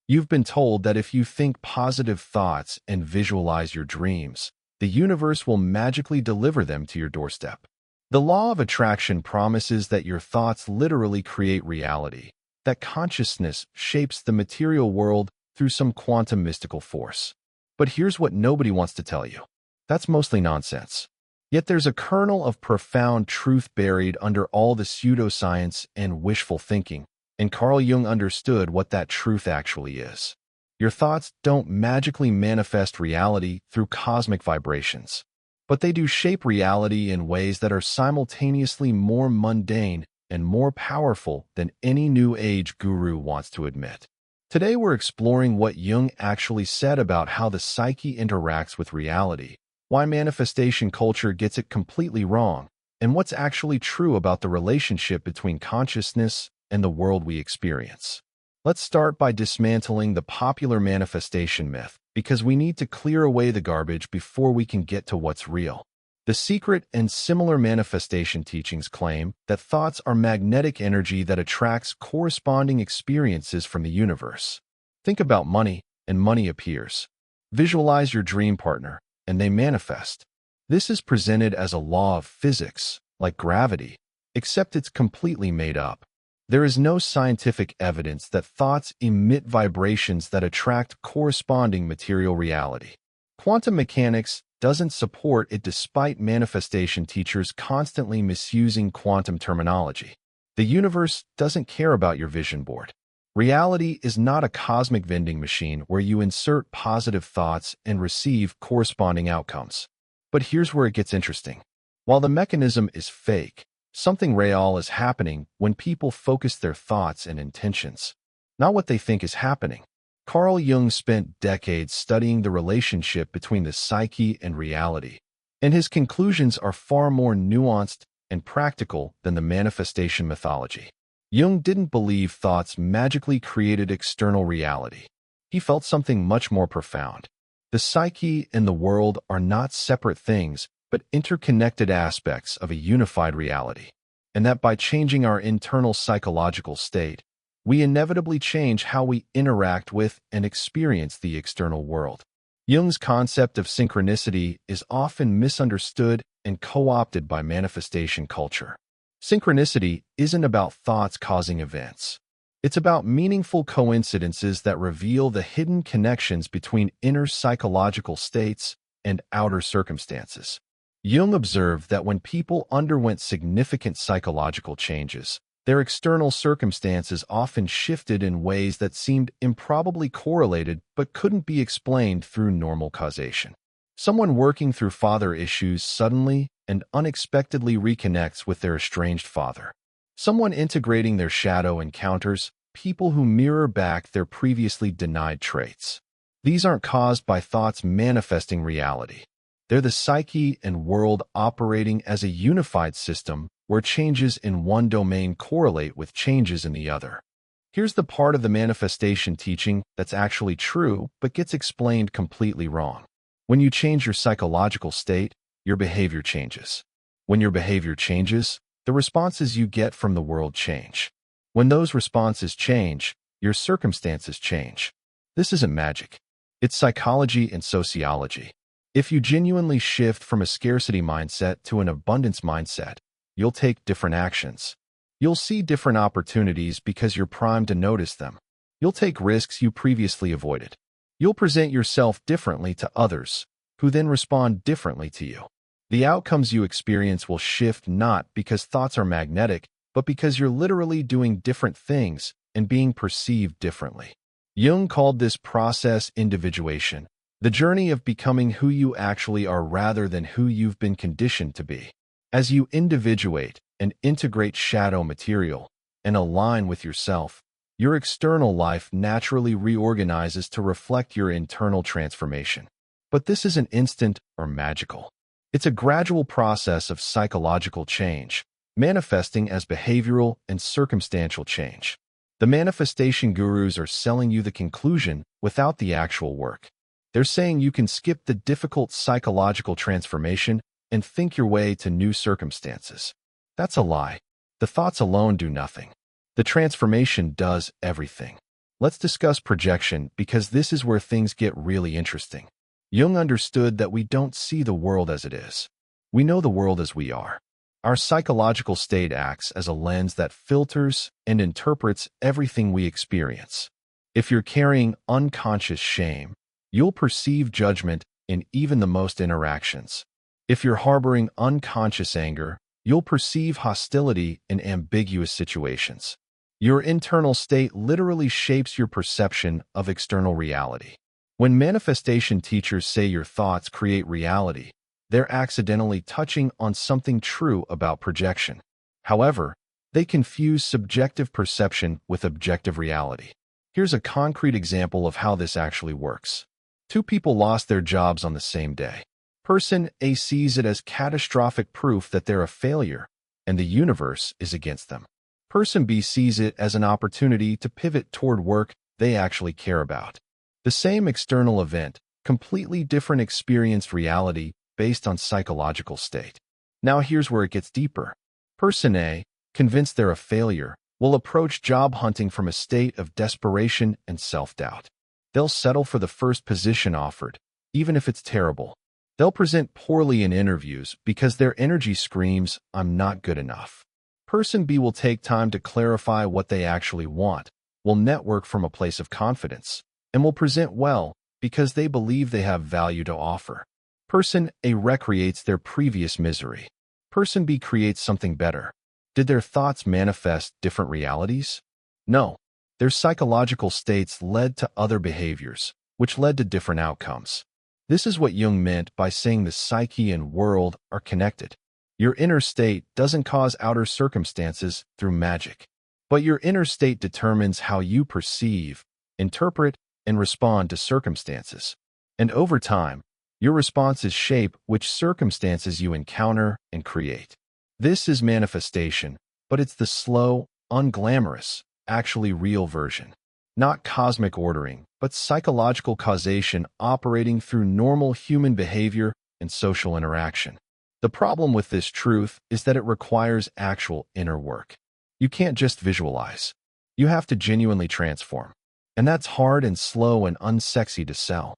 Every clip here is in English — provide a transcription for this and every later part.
You've been told that if you think positive thoughts and visualize your dreams, the universe will magically deliver them to your doorstep. The law of attraction promises that your thoughts literally create reality, that consciousness shapes the material world through some quantum mystical force. But here's what nobody wants to tell you. That's mostly nonsense. Yet there's a kernel of profound truth buried under all the pseudoscience and wishful thinking, and Carl Jung understood what that truth actually is. Your thoughts don't magically manifest reality through cosmic vibrations, but they do shape reality in ways that are simultaneously more mundane and more powerful than any New Age guru wants to admit. Today we're exploring what Jung actually said about how the psyche interacts with reality, why manifestation culture gets it completely wrong, and what's actually true about the relationship between consciousness and the world we experience. Let's start by dismantling the popular manifestation myth, because we need to clear away the garbage before we can get to what's real. The Secret and similar manifestation teachings claim that thoughts are magnetic energy that attracts corresponding experiences from the universe. Think about money, and money appears. Visualize your dream partner, and they manifest. This is presented as a law of physics, like gravity, except it's completely made up. There is no scientific evidence that thoughts emit vibrations that attract corresponding material reality. Quantum mechanics doesn't support it despite manifestation teachers constantly misusing quantum terminology. The universe doesn't care about your vision board. Reality is not a cosmic vending machine where you insert positive thoughts and receive corresponding outcomes. But here's where it gets interesting. While the mechanism is fake, something real is happening when people focus their thoughts and intentions, not what they think is happening. Carl Jung spent decades studying the relationship between the psyche and reality, and his conclusions are far more nuanced and practical than the manifestation mythology. Jung didn't believe thoughts magically created external reality. He felt something much more profound. The psyche and the world are not separate things, but interconnected aspects of a unified reality, and that by changing our internal psychological state, we inevitably change how we interact with and experience the external world. Jung's concept of synchronicity is often misunderstood and co-opted by manifestation culture. Synchronicity isn't about thoughts causing events. It's about meaningful coincidences that reveal the hidden connections between inner psychological states and outer circumstances. Jung observed that when people underwent significant psychological changes, their external circumstances often shifted in ways that seemed improbably correlated but couldn't be explained through normal causation. Someone working through father issues suddenly and unexpectedly reconnects with their estranged father. Someone integrating their shadow encounters people who mirror back their previously denied traits. These aren't caused by thoughts manifesting reality. They're the psyche and world operating as a unified system where changes in one domain correlate with changes in the other. Here's the part of the manifestation teaching that's actually true but gets explained completely wrong. When you change your psychological state, your behavior changes. When your behavior changes, the responses you get from the world change. When those responses change, your circumstances change. This isn't magic. It's psychology and sociology. If you genuinely shift from a scarcity mindset to an abundance mindset, you'll take different actions. You'll see different opportunities because you're primed to notice them. You'll take risks you previously avoided. You'll present yourself differently to others, who then respond differently to you. The outcomes you experience will shift not because thoughts are magnetic, but because you're literally doing different things and being perceived differently. Jung called this process individuation, the journey of becoming who you actually are rather than who you've been conditioned to be. As you individuate and integrate shadow material and align with yourself, your external life naturally reorganizes to reflect your internal transformation. But this isn't instant or magical. It's a gradual process of psychological change, manifesting as behavioral and circumstantial change. The manifestation gurus are selling you the conclusion without the actual work. They're saying you can skip the difficult psychological transformation and think your way to new circumstances. That's a lie. The thoughts alone do nothing. The transformation does everything. Let's discuss projection because this is where things get really interesting. Jung understood that we don't see the world as it is. We know the world as we are. Our psychological state acts as a lens that filters and interprets everything we experience. If you're carrying unconscious shame, you'll perceive judgment in even the most interactions. If you're harboring unconscious anger, you'll perceive hostility in ambiguous situations. Your internal state literally shapes your perception of external reality. When manifestation teachers say your thoughts create reality, they're accidentally touching on something true about projection. However, they confuse subjective perception with objective reality. Here's a concrete example of how this actually works. Two people lost their jobs on the same day. Person A sees it as catastrophic proof that they're a failure, and the universe is against them. Person B sees it as an opportunity to pivot toward work they actually care about. The same external event, completely different experienced reality based on psychological state. Now here's where it gets deeper. Person A, convinced they're a failure, will approach job hunting from a state of desperation and self-doubt. They'll settle for the first position offered, even if it's terrible. They'll present poorly in interviews because their energy screams, "I'm not good enough." Person B will take time to clarify what they actually want, will network from a place of confidence, and will present well because they believe they have value to offer. Person A recreates their previous misery. Person B creates something better. Did their thoughts manifest different realities? No. Their psychological states led to other behaviors, which led to different outcomes. This is what Jung meant by saying the psyche and world are connected. Your inner state doesn't cause outer circumstances through magic, but your inner state determines how you perceive, interpret, and respond to circumstances. And over time, your responses shape which circumstances you encounter and create. This is manifestation, but it's the slow, unglamorous, actually real version. Not cosmic ordering, but psychological causation operating through normal human behavior and social interaction. The problem with this truth is that it requires actual inner work. You can't just visualize. You have to genuinely transform. And that's hard and slow and unsexy to sell.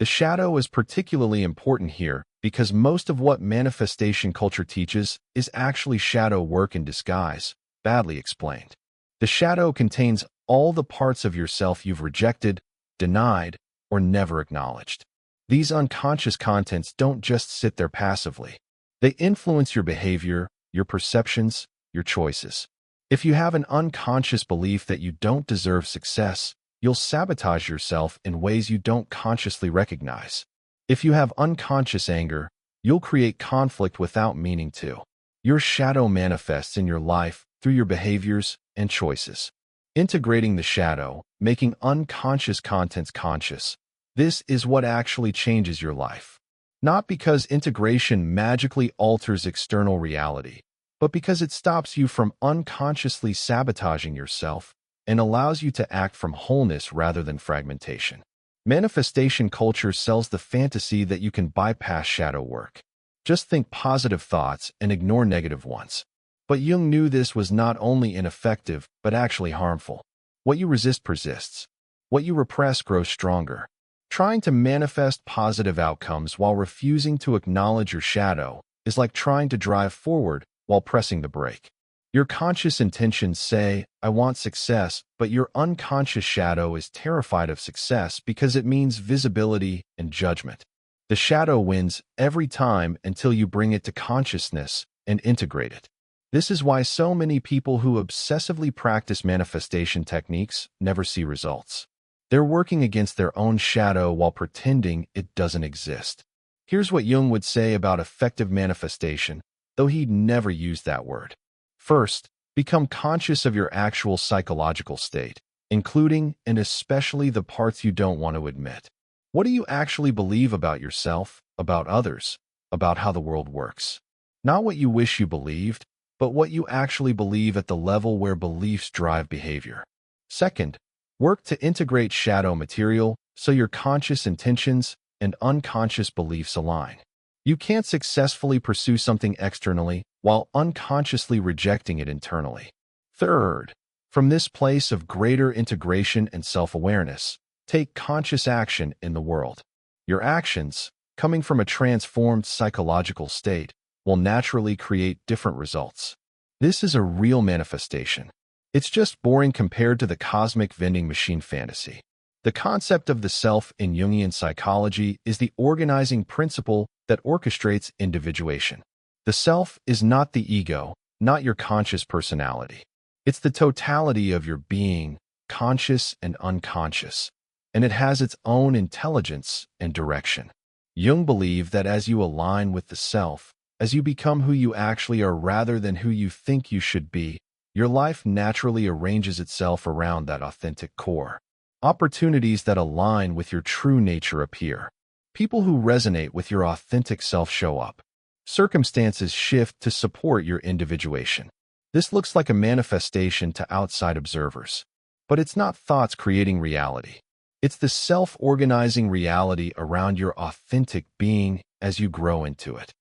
The shadow is particularly important here because most of what manifestation culture teaches is actually shadow work in disguise, badly explained. The shadow contains all the parts of yourself you've rejected, denied, or never acknowledged. These unconscious contents don't just sit there passively. They influence your behavior, your perceptions, your choices. If you have an unconscious belief that you don't deserve success, you'll sabotage yourself in ways you don't consciously recognize. If you have unconscious anger, you'll create conflict without meaning to. Your shadow manifests in your life through your behaviors and choices. Integrating the shadow, making unconscious contents conscious, this is what actually changes your life. Not because integration magically alters external reality, but because it stops you from unconsciously sabotaging yourself and allows you to act from wholeness rather than fragmentation. Manifestation culture sells the fantasy that you can bypass shadow work. Just think positive thoughts and ignore negative ones. But Jung knew this was not only ineffective, but actually harmful. What you resist persists. What you repress grows stronger. Trying to manifest positive outcomes while refusing to acknowledge your shadow is like trying to drive forward while pressing the brake. Your conscious intentions say, "I want success," but your unconscious shadow is terrified of success because it means visibility and judgment. The shadow wins every time until you bring it to consciousness and integrate it. This is why so many people who obsessively practice manifestation techniques never see results. They're working against their own shadow while pretending it doesn't exist. Here's what Jung would say about effective manifestation, though he'd never used that word. First, become conscious of your actual psychological state, including and especially the parts you don't want to admit. What do you actually believe about yourself, about others, about how the world works? Not what you wish you believed, but what you actually believe at the level where beliefs drive behavior. Second, work to integrate shadow material so your conscious intentions and unconscious beliefs align. You can't successfully pursue something externally while unconsciously rejecting it internally. Third, From this place of greater integration and self-awareness, take conscious action in the world. Your actions, coming from a transformed psychological state, will naturally create different results. This is a real manifestation. It's just boring compared to the cosmic vending machine fantasy. The concept of the self in Jungian psychology is the organizing principle that orchestrates individuation. The self is not the ego, not your conscious personality. It's the totality of your being, conscious and unconscious, and it has its own intelligence and direction. Jung believed that as you align with the self, as you become who you actually are rather than who you think you should be, your life naturally arranges itself around that authentic core. Opportunities that align with your true nature appear. People who resonate with your authentic self show up. Circumstances shift to support your individuation. This looks like a manifestation to outside observers. But it's not thoughts creating reality. It's the self-organizing reality around your authentic being as you grow into it.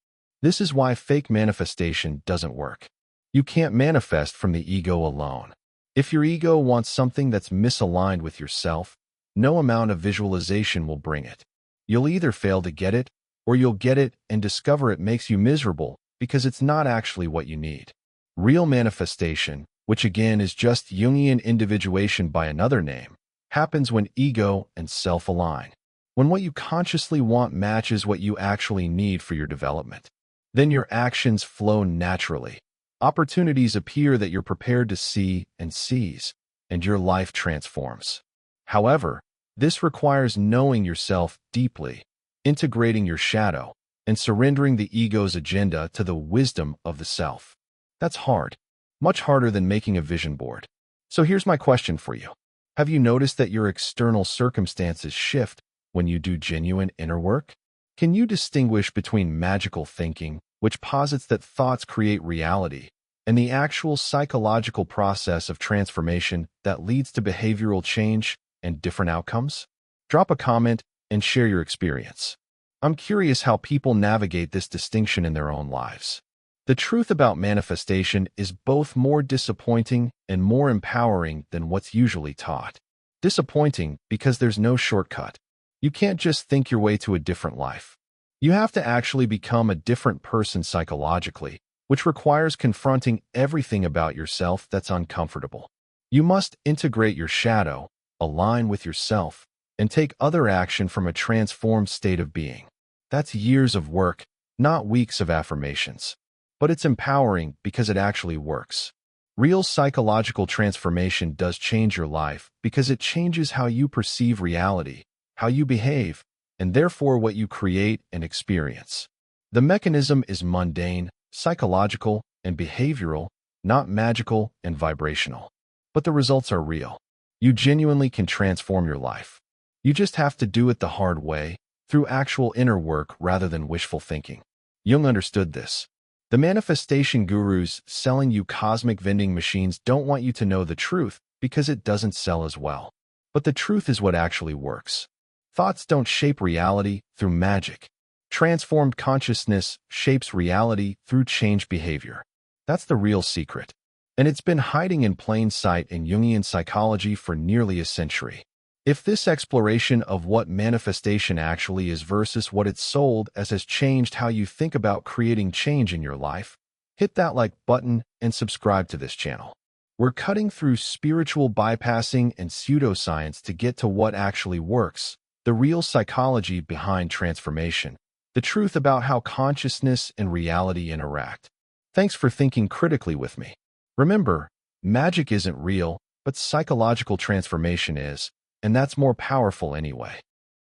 This is why fake manifestation doesn't work. You can't manifest from the ego alone. If your ego wants something that's misaligned with yourself, no amount of visualization will bring it. You'll either fail to get it, or you'll get it and discover it makes you miserable because it's not actually what you need. Real manifestation, which again is just Jungian individuation by another name, happens when ego and self align. When what you consciously want matches what you actually need for your development. Then your actions flow naturally. Opportunities appear that you're prepared to see and seize, and your life transforms. However, this requires knowing yourself deeply, integrating your shadow, and surrendering the ego's agenda to the wisdom of the self. That's hard, much harder than making a vision board. So here's my question for you. Have you noticed that your external circumstances shift when you do genuine inner work? Can you distinguish between magical thinking, which posits that thoughts create reality, and the actual psychological process of transformation that leads to behavioral change and different outcomes? Drop a comment and share your experience. I'm curious how people navigate this distinction in their own lives. The truth about manifestation is both more disappointing and more empowering than what's usually taught. Disappointing because there's no shortcut. You can't just think your way to a different life. You have to actually become a different person psychologically, which requires confronting everything about yourself that's uncomfortable. You must integrate your shadow, align with yourself, and take other action from a transformed state of being. That's years of work, not weeks of affirmations. But it's empowering because it actually works. Real psychological transformation does change your life because it changes how you perceive reality, how you behave, and therefore what you create and experience. The mechanism is mundane, psychological, and behavioral, not magical and vibrational. But the results are real. You genuinely can transform your life. You just have to do it the hard way, through actual inner work rather than wishful thinking. Jung understood this. The manifestation gurus selling you cosmic vending machines don't want you to know the truth because it doesn't sell as well. But the truth is what actually works. Thoughts don't shape reality through magic. Transformed consciousness shapes reality through changed behavior. That's the real secret. And it's been hiding in plain sight in Jungian psychology for nearly a century. If this exploration of what manifestation actually is versus what it's sold as has changed how you think about creating change in your life, hit that like button and subscribe to this channel. We're cutting through spiritual bypassing and pseudoscience to get to what actually works, the real psychology behind transformation, the truth about how consciousness and reality interact. Thanks for thinking critically with me. Remember, magic isn't real, but psychological transformation is, and that's more powerful anyway.